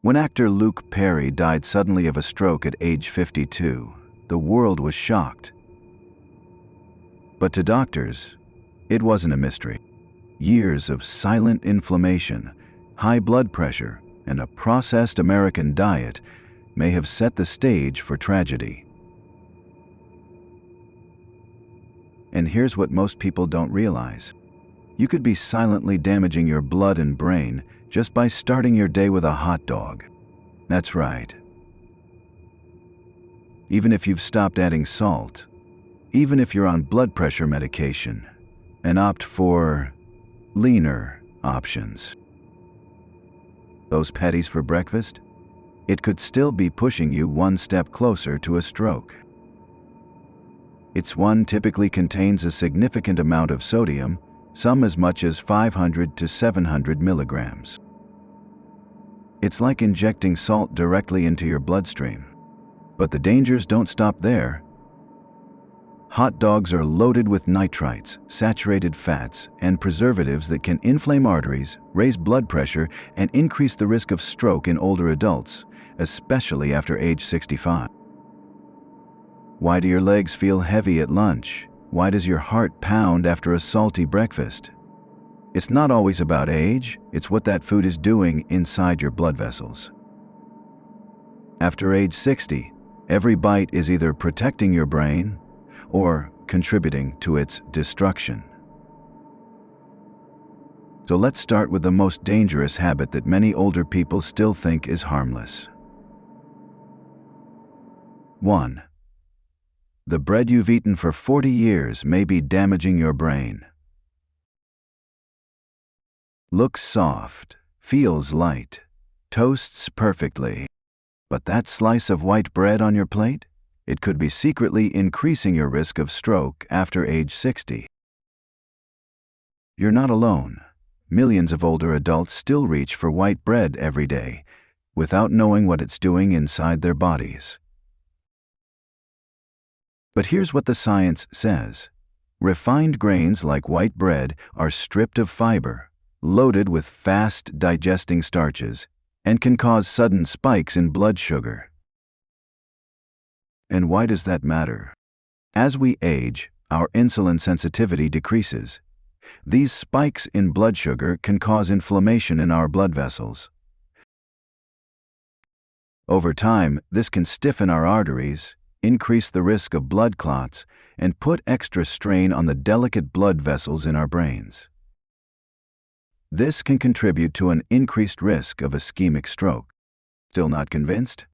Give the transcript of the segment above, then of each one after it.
When actor Luke Perry died suddenly of a stroke at age 52, the world was shocked. But to doctors, it wasn't a mystery. Years of silent inflammation, high blood pressure, and a processed American diet may have set the stage for tragedy. And here's what most people don't realize. You could be silently damaging your blood and brain just by starting your day with a hot dog. That's right. Even if you've stopped adding salt, even if you're on blood pressure medication, and opt for leaner options. Those patties for breakfast? It could still be pushing you one step closer to a stroke. Its one typically contains a significant amount of sodium, some as much as 500 to 700 milligrams. It's like injecting salt directly into your bloodstream. But the dangers don't stop there. Hot dogs are loaded with nitrites, saturated fats, and preservatives that can inflame arteries, raise blood pressure, and increase the risk of stroke in older adults, especially after age 65. Why do your legs feel heavy at lunch? Why does your heart pound after a salty breakfast? It's not always about age, it's what that food is doing inside your blood vessels. After age 60, every bite is either protecting your brain or contributing to its destruction. So let's start with the most dangerous habit that many older people still think is harmless. 1. The bread you've eaten for 40 years may be damaging your brain. Looks soft, feels light, toasts perfectly. But that slice of white bread on your plate? It could be secretly increasing your risk of stroke after age 60. You're not alone. Millions of older adults still reach for white bread every day, without knowing what it's doing inside their bodies. But here's what the science says. Refined grains like white bread are stripped of fiber, loaded with fast-digesting starches, and can cause sudden spikes in blood sugar. And why does that matter? As we age, our insulin sensitivity decreases. These spikes in blood sugar can cause inflammation in our blood vessels. Over time, this can stiffen our arteries, increase the risk of blood clots, and put extra strain on the delicate blood vessels in our brains. This can contribute to an increased risk of ischemic stroke. Still not convinced?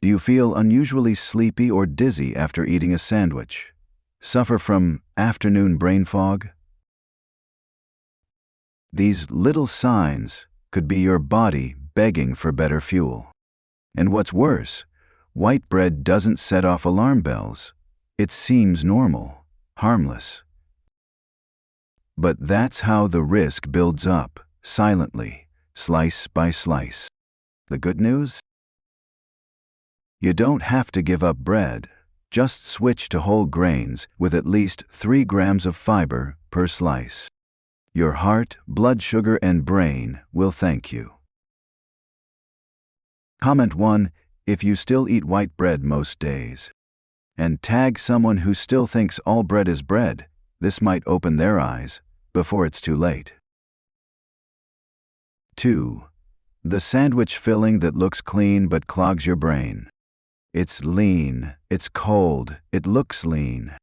Do you feel unusually sleepy or dizzy after eating a sandwich? Suffer from afternoon brain fog? These little signs could be your body begging for better fuel. And what's worse, white bread doesn't set off alarm bells. It seems normal, harmless. But that's how the risk builds up, silently, slice by slice. The good news? You don't have to give up bread. Just switch to whole grains with at least 3 grams of fiber per slice. Your heart, blood sugar, and brain will thank you. Comment 1 if you still eat white bread most days. And tag someone who still thinks all bread is bread. This might open their eyes before it's too late. 2. The sandwich filling that looks clean but clogs your brain. It's lean, it's cold, it looks lean.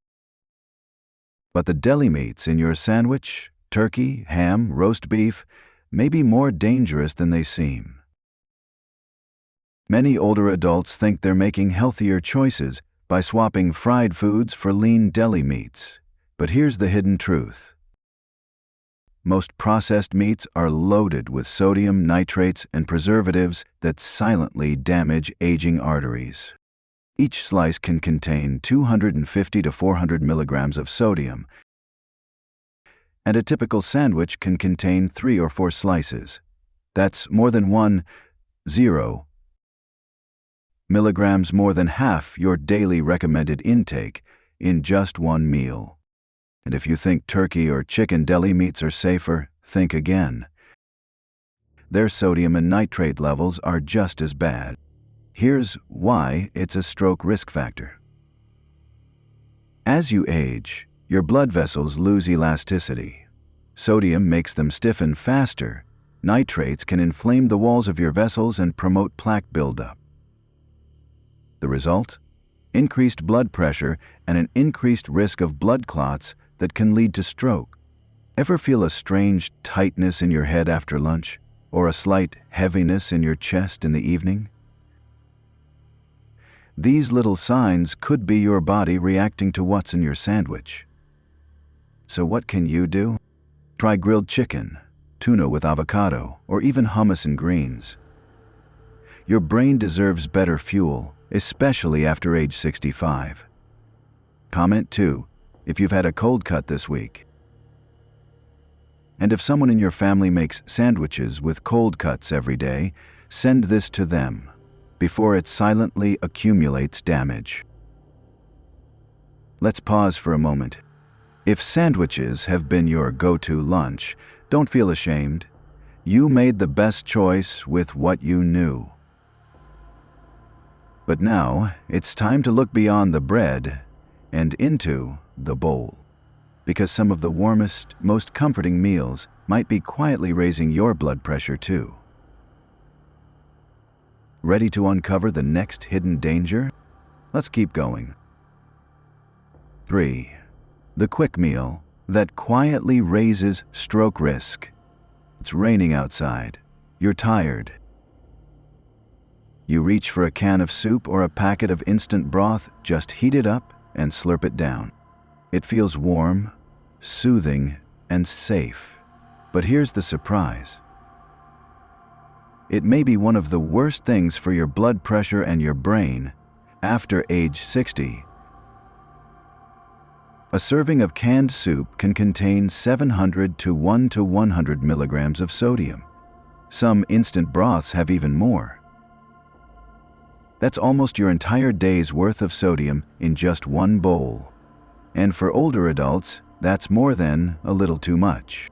But the deli meats in your sandwich, turkey, ham, roast beef, may be more dangerous than they seem. Many older adults think they're making healthier choices by swapping fried foods for lean deli meats. But here's the hidden truth. Most processed meats are loaded with sodium, nitrates, and preservatives that silently damage aging arteries. Each slice can contain 250 to 400 milligrams of sodium, and a typical sandwich can contain 3 or 4 slices. That's more than 0 milligrams, more than half your daily recommended intake in just one meal. And if you think turkey or chicken deli meats are safer, think again. their sodium and nitrate levels are just as bad. Here's why it's a stroke risk factor. As you age, your blood vessels lose elasticity. Sodium makes them stiffen faster. Nitrates can inflame the walls of your vessels and promote plaque buildup. The result? Increased blood pressure and an increased risk of blood clots that can lead to stroke. Ever feel a strange tightness in your head after lunch, or a slight heaviness in your chest in the evening? These little signs could be your body reacting to what's in your sandwich. So what can you do? Try grilled chicken, tuna with avocado, or even hummus and greens. Your brain deserves better fuel, especially after age 65. Comment 2 if you've had a cold cut this week. And if someone in your family makes sandwiches with cold cuts every day, send this to them before it silently accumulates damage. Let's pause for a moment. If sandwiches have been your go-to lunch, don't feel ashamed. You made the best choice with what you knew. But now, it's time to look beyond the bread and into the bowl. Because some of the warmest, most comforting meals might be quietly raising your blood pressure too. Ready to uncover the next hidden danger? Let's keep going. 3. The quick meal that quietly raises stroke risk. It's raining outside. You're tired. You reach for a can of soup or a packet of instant broth, just heat it up and slurp it down. It feels warm, soothing, and safe. But here's the surprise. It may be one of the worst things for your blood pressure and your brain after age 60. A serving of canned soup can contain 700 to 100 milligrams of sodium. Some instant broths have even more. That's almost your entire day's worth of sodium in just one bowl. And for older adults, that's more than a little too much.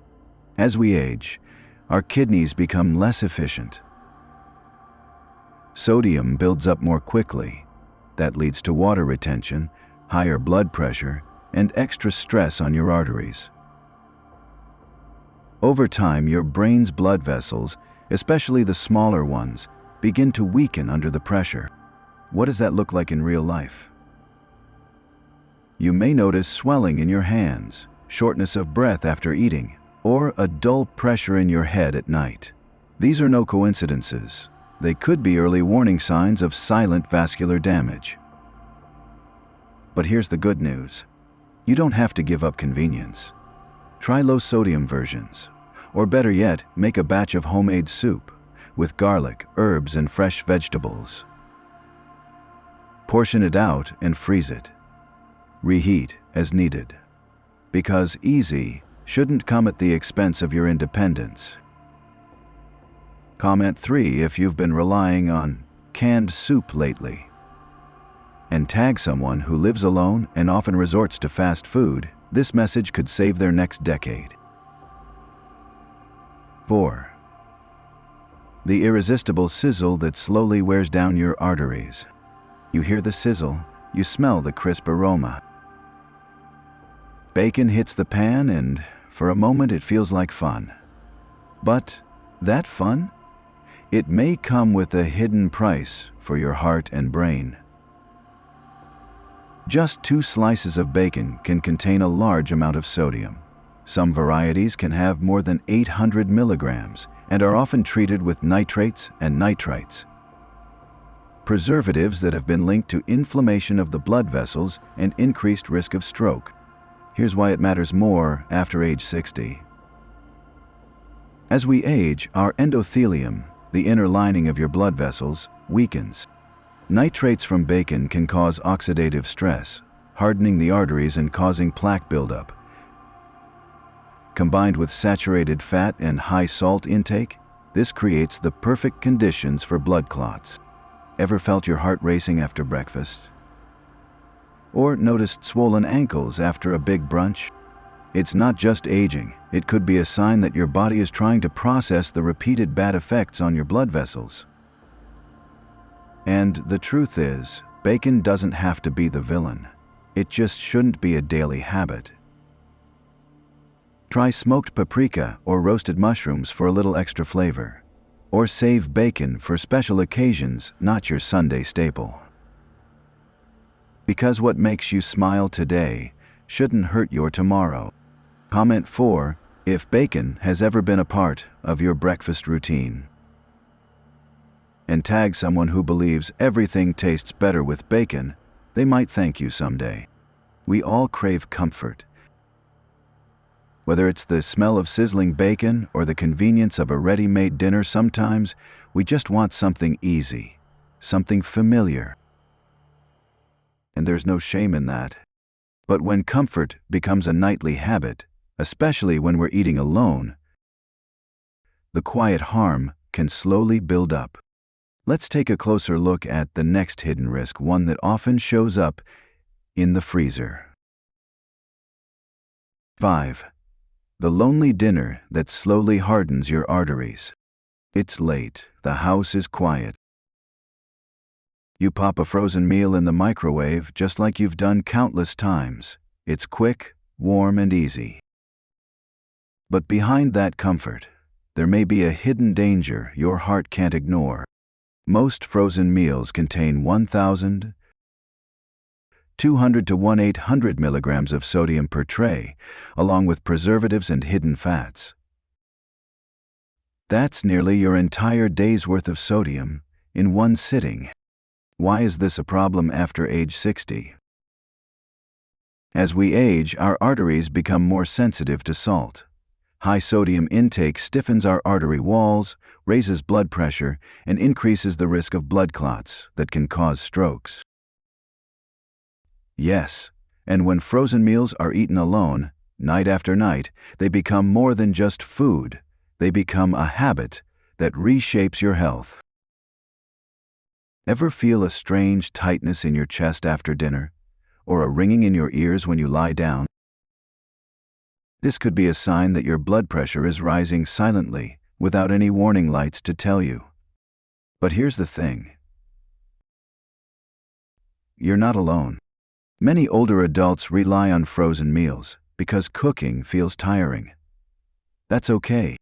As we age, our kidneys become less efficient. Sodium builds up more quickly. That leads to water retention, higher blood pressure, and extra stress on your arteries. Over time, your brain's blood vessels, especially the smaller ones, begin to weaken under the pressure. What does that look like in real life? You may notice swelling in your hands, shortness of breath after eating, or a dull pressure in your head at night. These are no coincidences. They could be early warning signs of silent vascular damage. But here's the good news. You don't have to give up convenience. Try low-sodium versions, or better yet, make a batch of homemade soup with garlic, herbs, and fresh vegetables. Portion it out and freeze it. Reheat as needed. Because easy shouldn't come at the expense of your independence. Comment 3 if you've been relying on canned soup lately. And tag someone who lives alone and often resorts to fast food. This message could save their next decade. 4. The irresistible sizzle that slowly wears down your arteries. You hear the sizzle, you smell the crisp aroma. Bacon hits the pan and, for a moment, it feels like fun. But that fun? It may come with a hidden price for your heart and brain. Just 2 slices of bacon can contain a large amount of sodium. Some varieties can have more than 800 milligrams and are often treated with nitrates and nitrites, preservatives that have been linked to inflammation of the blood vessels and increased risk of stroke. Here's why it matters more after age 60. As we age, our endothelium, the inner lining of your blood vessels, weakens. Nitrates from bacon can cause oxidative stress, hardening the arteries and causing plaque buildup. Combined with saturated fat and high salt intake, this creates the perfect conditions for blood clots. Ever felt your heart racing after breakfast? Or noticed swollen ankles after a big brunch? It's not just aging, It could be a sign that your body is trying to process the repeated bad effects on your blood vessels. And the truth is, bacon doesn't have to be the villain. It just shouldn't be a daily habit. Try smoked paprika or roasted mushrooms for a little extra flavor. Or save bacon for special occasions, not your Sunday staple. Because what makes you smile today shouldn't hurt your tomorrow. Comment 4, if bacon has ever been a part of your breakfast routine. And tag someone who believes everything tastes better with bacon. They might thank you someday. We all crave comfort. Whether it's the smell of sizzling bacon or the convenience of a ready-made dinner, sometimes we just want something easy, something familiar. And there's no shame in that. But when comfort becomes a nightly habit, especially when we're eating alone, the quiet harm can slowly build up. Let's take a closer look at the next hidden risk, one that often shows up in the freezer. 5. The lonely dinner that slowly hardens your arteries. It's late, the house is quiet. You pop a frozen meal in the microwave just like you've done countless times. It's quick, warm, and easy. But behind that comfort, there may be a hidden danger your heart can't ignore. Most frozen meals contain 1,200 to 1,800 milligrams of sodium per tray, along with preservatives and hidden fats. That's nearly your entire day's worth of sodium in one sitting. Why is this a problem after age 60? As we age, our arteries become more sensitive to salt. High sodium intake stiffens our artery walls, raises blood pressure, and increases the risk of blood clots that can cause strokes. Yes, and when frozen meals are eaten alone, night after night, they become more than just food. They become a habit that reshapes your health. Ever feel a strange tightness in your chest after dinner, or a ringing in your ears when you lie down? This could be a sign that your blood pressure is rising silently, without any warning lights to tell you. But here's the thing. You're not alone. Many older adults rely on frozen meals because cooking feels tiring. That's okay.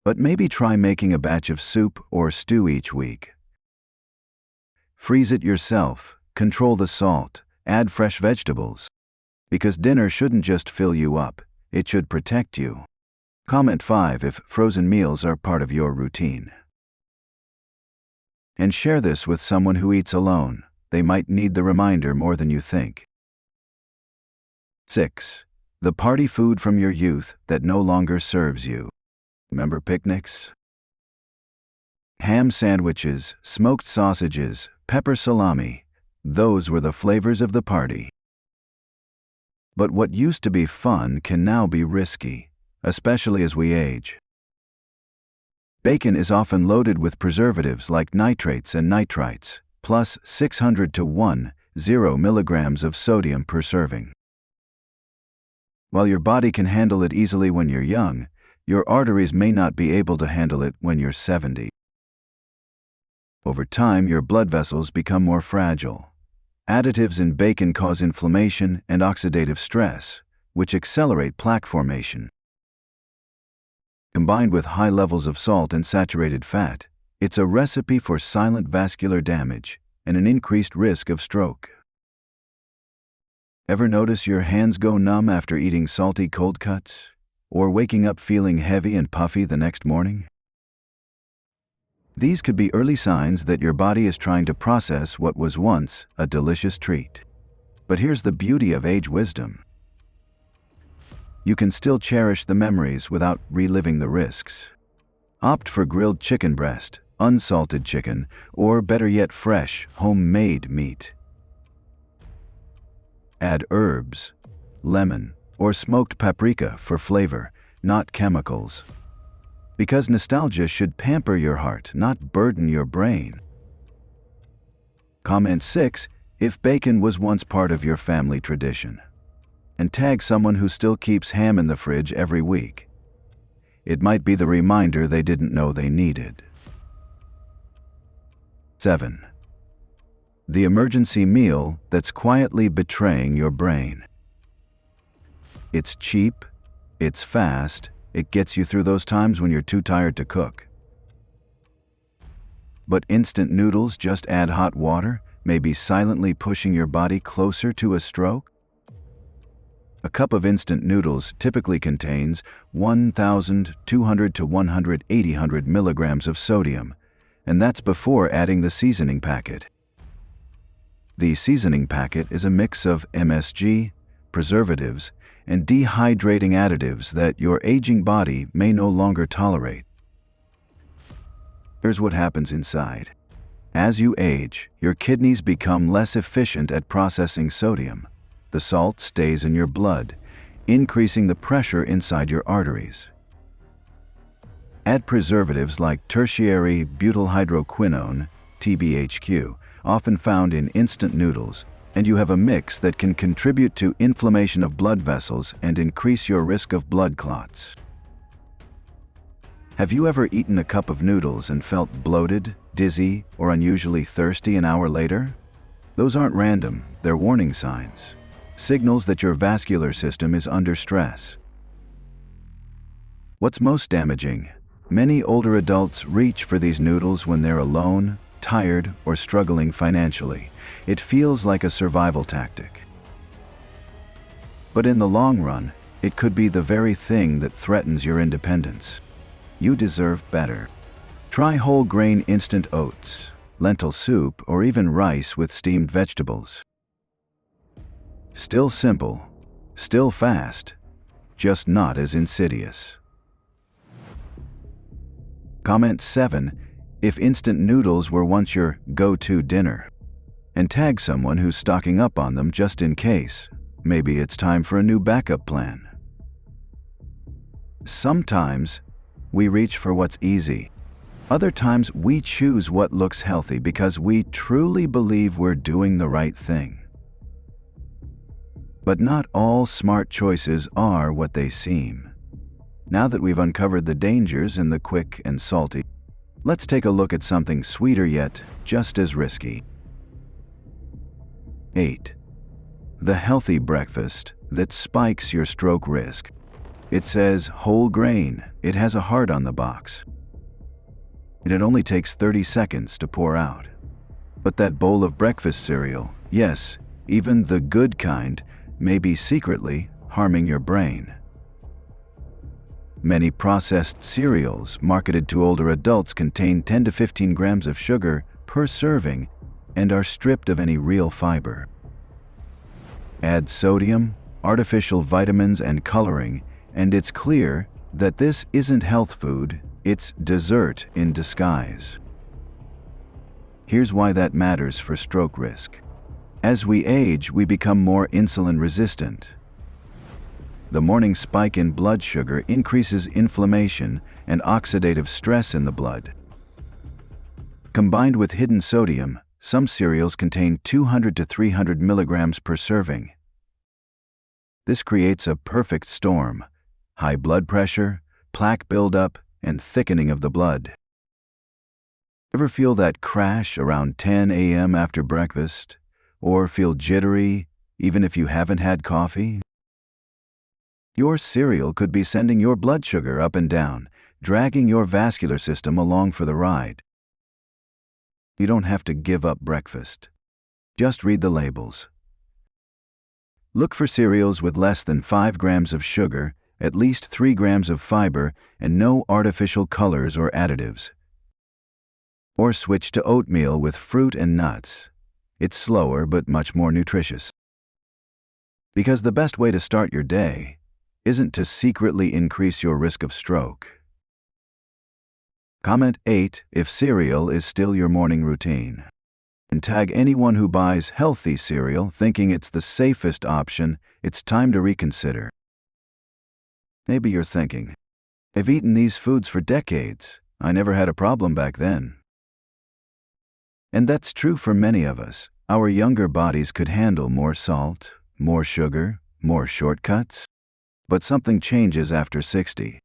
But maybe try making a batch of soup or stew each week. Freeze it yourself, control the salt, add fresh vegetables. Because dinner shouldn't just fill you up. It should protect you. Comment 5 if frozen meals are part of your routine. And share this with someone who eats alone. They might need the reminder more than you think. 6. The party food from your youth that no longer serves you. Remember picnics? Ham sandwiches, smoked sausages, pepper salami. Those were the flavors of the party. But what used to be fun can now be risky, especially as we age. Bacon is often loaded with preservatives like nitrates and nitrites, plus 600 to 10 milligrams of sodium per serving. While your body can handle it easily when you're young, your arteries may not be able to handle it when you're 70. Over time, your blood vessels become more fragile. Additives in bacon cause inflammation and oxidative stress, which accelerate plaque formation. Combined with high levels of salt and saturated fat, it's a recipe for silent vascular damage and an increased risk of stroke. Ever notice your hands go numb after eating salty cold cuts? Or waking up feeling heavy and puffy the next morning? These could be early signs that your body is trying to process what was once a delicious treat. But here's the beauty of age wisdom. You can still cherish the memories without reliving the risks. Opt for grilled chicken breast, unsalted chicken, or better yet fresh, homemade meat. Add herbs, lemon, or smoked paprika for flavor, not chemicals. Because nostalgia should pamper your heart, not burden your brain. Comment 6 if bacon was once part of your family tradition. And tag someone who still keeps ham in the fridge every week. it might be the reminder they didn't know they needed. 7. The emergency meal that's quietly betraying your brain. It's cheap, it's fast, it gets you through those times when you're too tired to cook. But instant noodles just add hot water, maybe silently pushing your body closer to a stroke? A cup of instant noodles typically contains 1,200 to 1,800 milligrams of sodium, and that's before adding the seasoning packet. The seasoning packet is a mix of MSG, preservatives, and dehydrating additives that your aging body may no longer tolerate. Here's what happens inside. As you age, your kidneys become less efficient at processing sodium. The salt stays in your blood, increasing the pressure inside your arteries. Add preservatives like tertiary butylhydroquinone, TBHQ, often found in instant noodles, and you have a mix that can contribute to inflammation of blood vessels and increase your risk of blood clots. Have you ever eaten a cup of noodles and felt bloated, dizzy, or unusually thirsty an hour later? Those aren't random, they're warning signs. Signals that your vascular system is under stress. What's most damaging? Many older adults reach for these noodles when they're alone, tired, or struggling financially. It feels like a survival tactic. But in the long run, it could be the very thing that threatens your independence. You deserve better. Try whole grain instant oats, lentil soup, or even rice with steamed vegetables. Still simple, still fast, just not as insidious. Comment 7 if instant noodles were once your go-to dinner, and tag someone who's stocking up on them just in case. Maybe it's time for a new backup plan. Sometimes we reach for what's easy. Other times we choose what looks healthy because we truly believe we're doing the right thing. But not all smart choices are what they seem. Now that we've uncovered the dangers in the quick and salty, let's take a look at something sweeter yet just as risky. 8. The healthy breakfast that spikes your stroke risk. It says whole grain. It has a heart on the box. And it only takes 30 seconds to pour out. But that bowl of breakfast cereal, yes, even the good kind, may be secretly harming your brain. Many processed cereals marketed to older adults contain 10 to 15 grams of sugar per serving and are stripped of any real fiber. Add sodium, artificial vitamins, and coloring, and it's clear that this isn't health food, it's dessert in disguise. Here's why that matters for stroke risk. As we age, we become more insulin resistant. The morning spike in blood sugar increases inflammation and oxidative stress in the blood. Combined with hidden sodium, some cereals contain 200 to 300 milligrams per serving. This creates a perfect storm: high blood pressure, plaque buildup, and thickening of the blood. Ever feel that crash around 10 a.m. after breakfast? Or feel jittery even if you haven't had coffee? Your cereal could be sending your blood sugar up and down, dragging your vascular system along for the ride. You don't have to give up breakfast. Just read the labels. Look for cereals with less than 5 grams of sugar, at least 3 grams of fiber, and no artificial colors or additives. Or switch to oatmeal with fruit and nuts. It's slower but much more nutritious. Because the best way to start your day isn't to secretly increase your risk of stroke. Comment 8 if cereal is still your morning routine. And tag anyone who buys healthy cereal thinking it's the safest option. It's time to reconsider. Maybe you're thinking, I've eaten these foods for decades. I never had a problem back then. And that's true for many of us. Our younger bodies could handle more salt, more sugar, more shortcuts. But something changes after 60.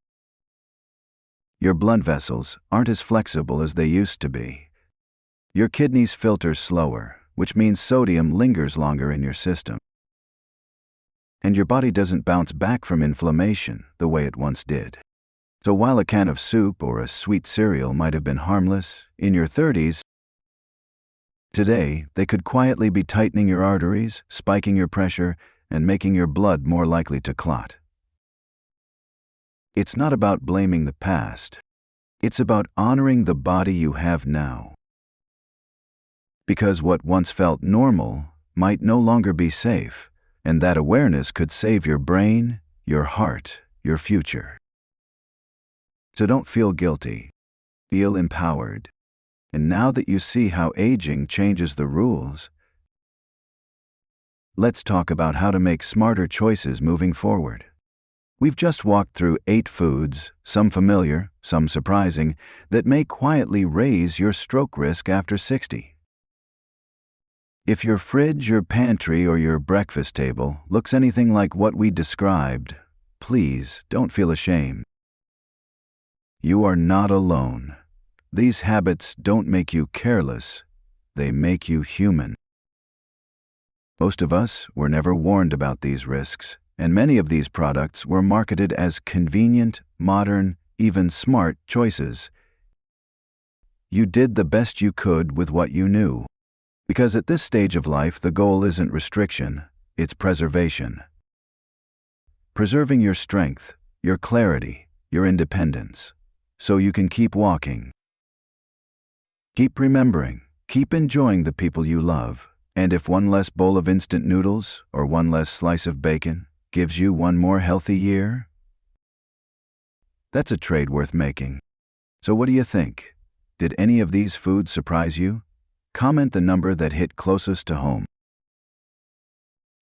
Your blood vessels aren't as flexible as they used to be. Your kidneys filter slower, which means sodium lingers longer in your system. And your body doesn't bounce back from inflammation the way it once did. So while a can of soup or a sweet cereal might have been harmless in your 30s, today they could quietly be tightening your arteries, spiking your pressure, and making your blood more likely to clot. It's not about blaming the past. It's about honoring the body you have now. Because what once felt normal might no longer be safe, and that awareness could save your brain, your heart, your future. So don't feel guilty. Feel empowered. And now that you see how aging changes the rules, let's talk about how to make smarter choices moving forward. We've just walked through 8 foods, some familiar, some surprising, that may quietly raise your stroke risk after 60. If your fridge, your pantry, or your breakfast table looks anything like what we described, please don't feel ashamed. You are not alone. These habits don't make you careless, they make you human. Most of us were never warned about these risks, and many of these products were marketed as convenient, modern, even smart choices. You did the best you could with what you knew. Because at this stage of life, the goal isn't restriction, it's preservation. Preserving your strength, your clarity, your independence, so you can keep walking. Keep remembering, keep enjoying the people you love, and if one less bowl of instant noodles or one less slice of bacon gives you one more healthy year, that's a trade worth making. So what do you think? Did any of these foods surprise you? Comment the number that hit closest to home.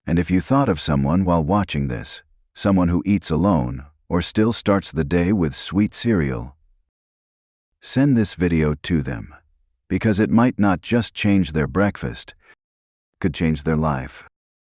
And if you thought of someone while watching this, someone who eats alone or still starts the day with sweet cereal, send this video to them, because it might not just change their breakfast, it could change their life.